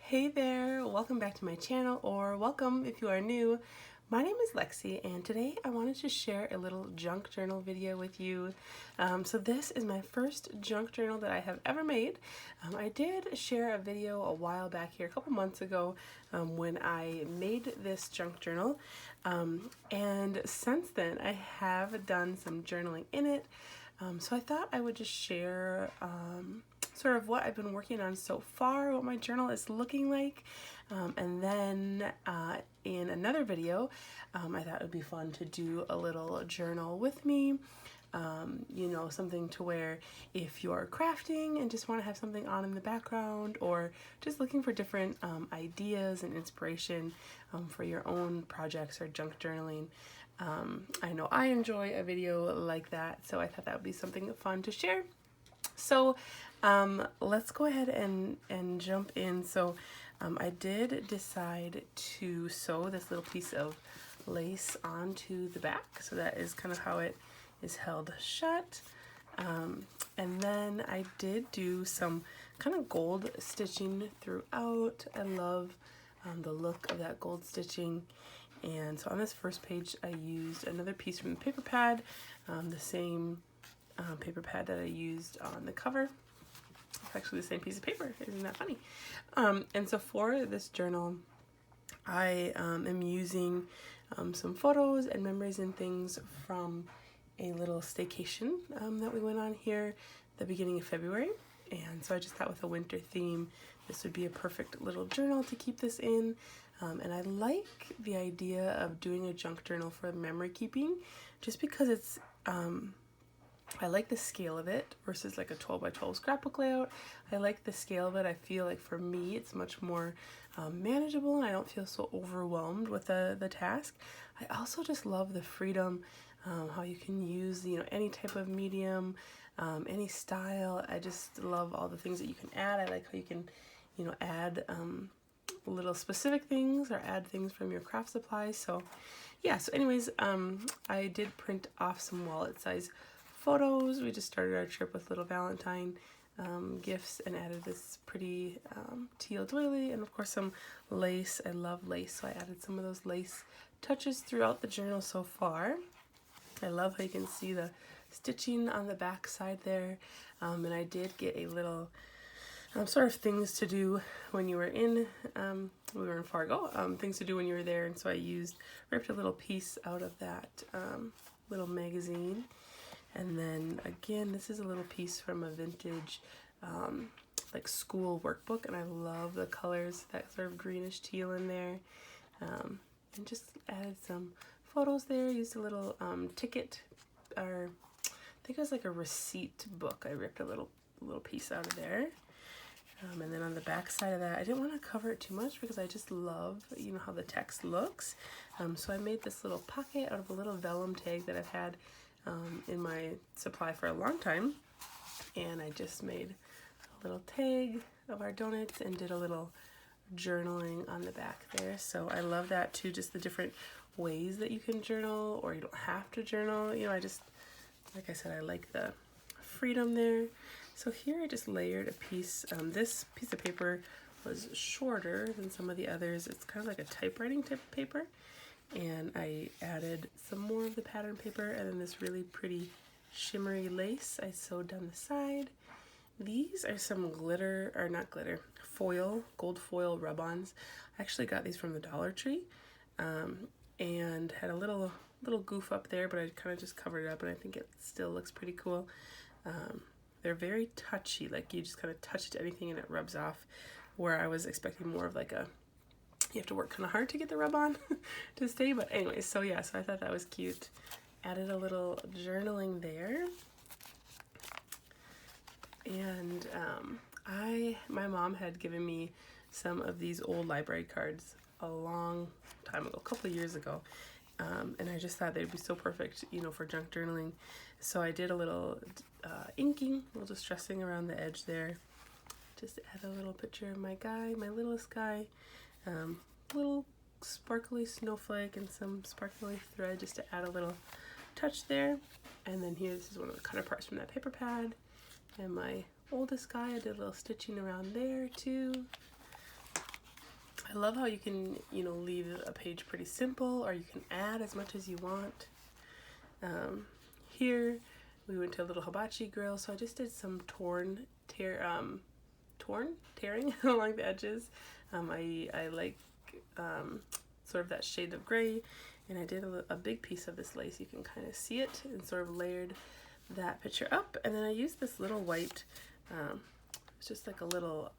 Hey there, welcome back to my channel, or welcome if you are new. My name is Lexi, and today I wanted to share a little junk journal video with you. So this is my first junk journal that I have ever made. I did share a video a while back here, a couple months ago, when I made this junk journal. And since then I have done some journaling in it. So I thought I would just share sort of what I've been working on so far, what my journal is looking like, and then in another video I thought it would be fun to do a little journal with me. You know, something to where if you're crafting and just want to have something on in the background, or just looking for different ideas and inspiration for your own projects or junk journaling. I know I enjoy a video like that, so I thought that would be something fun to share. So let's go ahead and jump in. So I did decide to sew this little piece of lace onto the back, so that is kind of how it is held shut. And then I did do some kind of gold stitching throughout. I love the look of that gold stitching. And so on this first page I used another piece from the paper pad, the same paper pad that I used on the cover. It's actually the same piece of paper, isn't that funny? And so for this journal I am using some photos and memories and things from a little staycation that we went on here at the beginning of February. And so I just thought with a winter theme this would be a perfect little journal to keep this in. And I like the idea of doing a junk journal for memory keeping, just because it's I like the scale of it versus like a 12 by 12 scrapbook layout. I like the scale of it. I feel like for me it's much more manageable, and I don't feel so overwhelmed with the task. I also just love the freedom, how you can use, you know, any type of medium, any style. I just love all the things that you can add. I like how you can, you know, add little specific things or add things from your craft supplies. So yeah, so anyways, I did print off some wallet size photos. We just started our trip with little Valentine gifts and added this pretty teal doily, and of course some lace. I love lace, so I added some of those lace touches throughout the journal so far. I love how you can see the stitching on the back side there, and I did get a little sort of things to do when you were in, we were in Fargo, things to do when you were there, and so I ripped a little piece out of that little magazine. And then again, this is a little piece from a vintage like school workbook, and I love the colors, that sort of greenish teal in there, and just added some photos there. Used a little ticket, or I think it was like a receipt book. I ripped a little piece out of there. And then on the back side of that, I didn't want to cover it too much because I just love, you know, how the text looks. So I made this little pocket out of a little vellum tag that I've had in my supply for a long time. And I just made a little tag of our donuts and did a little journaling on the back there. So I love that too, just the different ways that you can journal, or you don't have to journal. You know, I just, like I said, I like the freedom there. So here I just layered a piece. This piece of paper was shorter than some of the others. It's kind of like a typewriting type of paper. And I added some more of the pattern paper, and then this really pretty shimmery lace I sewed down the side. These are some glitter, or not glitter, foil, gold foil rub-ons. I actually got these from the Dollar Tree, and had a little goof up there, but I kind of just covered it up, and I think it still looks pretty cool. They're very touchy, like you just kind of touch it to anything and it rubs off, where I was expecting more of like a, you have to work kind of hard to get the rub on to stay. But anyways, so yeah, so I thought that was cute. Added a little journaling there. And my mom had given me some of these old library cards a long time ago, a couple of years ago. And I just thought they'd be so perfect, you know, for junk journaling. So I did a little inking, a little distressing around the edge there. Just add a little picture of my guy, my littlest guy. Little sparkly snowflake and some sparkly thread just to add a little touch there. And then here, this is one of the cutter parts from that paper pad. And my oldest guy, I did a little stitching around there too. I love how you can, you know, leave a page pretty simple, or you can add as much as you want. Here we went to a little hibachi grill, so I just did some tearing along the edges. I like sort of that shade of gray, and I did a big piece of this lace. You can kind of see it, and sort of layered that picture up. And then I used this little white, it's just like a little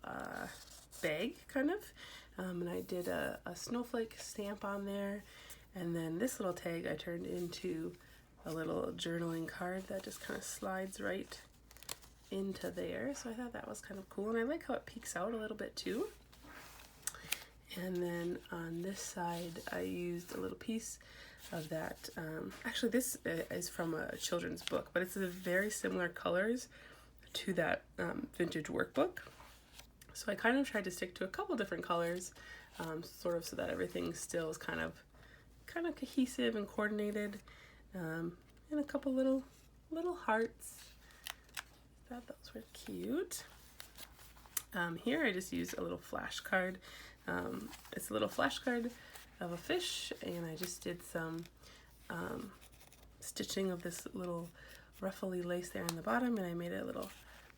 bag kind of, and I did a snowflake stamp on there. And then this little tag I turned into a little journaling card that just kind of slides right into there. So I thought that was kind of cool, and I like how it peeks out a little bit too. And then on this side I used a little piece of that, actually this is from a children's book, but it's a very similar colors to that vintage workbook. So I kind of tried to stick to a couple different colors, sort of so that everything still is kind of cohesive and coordinated, and a couple little hearts. I thought those were cute. Here I just used a little flashcard. It's a little flashcard of a fish, and I just did some stitching of this little ruffly lace there on the bottom, and I made a little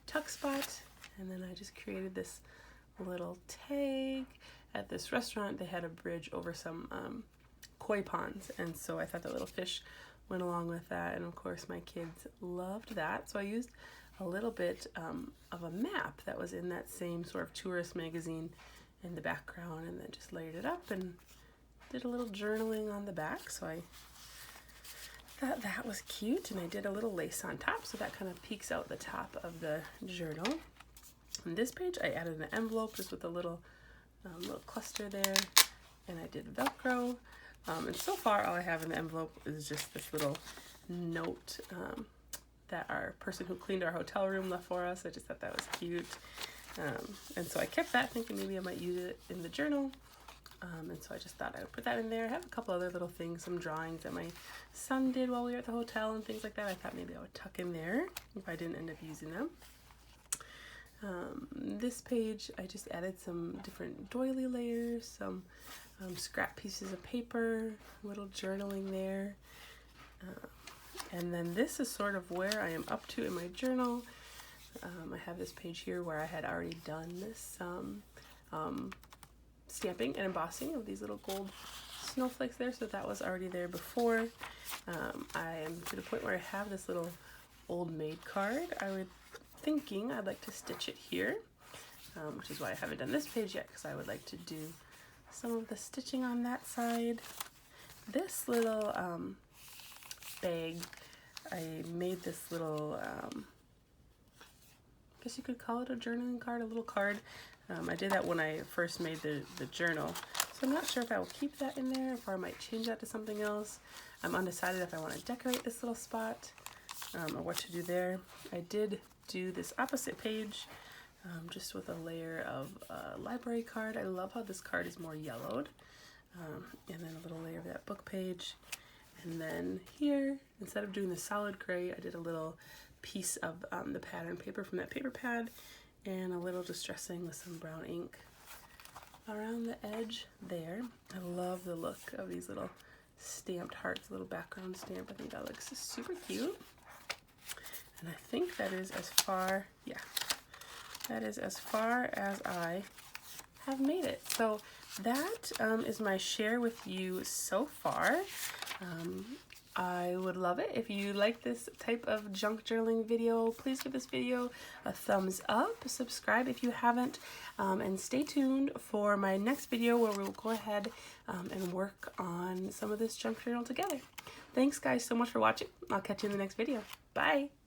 tuck spot. And then I just created this little tag. At this restaurant they had a bridge over some koi ponds, and so I thought that little fish went along with that, and of course my kids loved that. So I used a little bit of a map that was in that same sort of tourist magazine in the background, and then just layered it up and did a little journaling on the back. So I thought that was cute, and I did a little lace on top, so that kind of peeks out the top of the journal. On this page I added an envelope just with a little cluster there, and I did Velcro. And so far all I have in the envelope is just this little note that our person who cleaned our hotel room left for us. I just thought that was cute. And so I kept that, thinking maybe I might use it in the journal. And so I just thought I would put that in there. I have a couple other little things, some drawings that my son did while we were at the hotel and things like that. I thought maybe I would tuck in there if I didn't end up using them. This page I just added some different doily layers, some scrap pieces of paper, a little journaling there. And then this is sort of where I am up to in my journal. I have this page here where I had already done this stamping and embossing of these little gold snowflakes there, so that was already there before. I am to the point where I have this little old maid card. I was thinking I'd like to stitch it here, which is why I haven't done this page yet, because I would like to do some of the stitching on that side. This little bag, I made this little, I guess you could call it a journaling card, a little card. I did that when I first made the journal, so I'm not sure if I will keep that in there, or I might change that to something else. I'm undecided if I want to decorate this little spot, or what to do there. I did do this opposite page, just with a layer of library card. I love how this card is more yellowed, and then a little layer of that book page. And then here, instead of doing the solid gray, I did a little piece of the pattern paper from that paper pad, and a little distressing with some brown ink around the edge there. I love the look of these little stamped hearts, little background stamp. I think that looks super cute. And I think that is as far, yeah, that is as far as I have made it. So that is my share with you so far. I would love it if you like this type of junk journaling video. Please give this video a thumbs up, subscribe if you haven't, and stay tuned for my next video where we'll go ahead and work on some of this junk journal together. Thanks guys so much for watching. I'll catch you in the next video. Bye!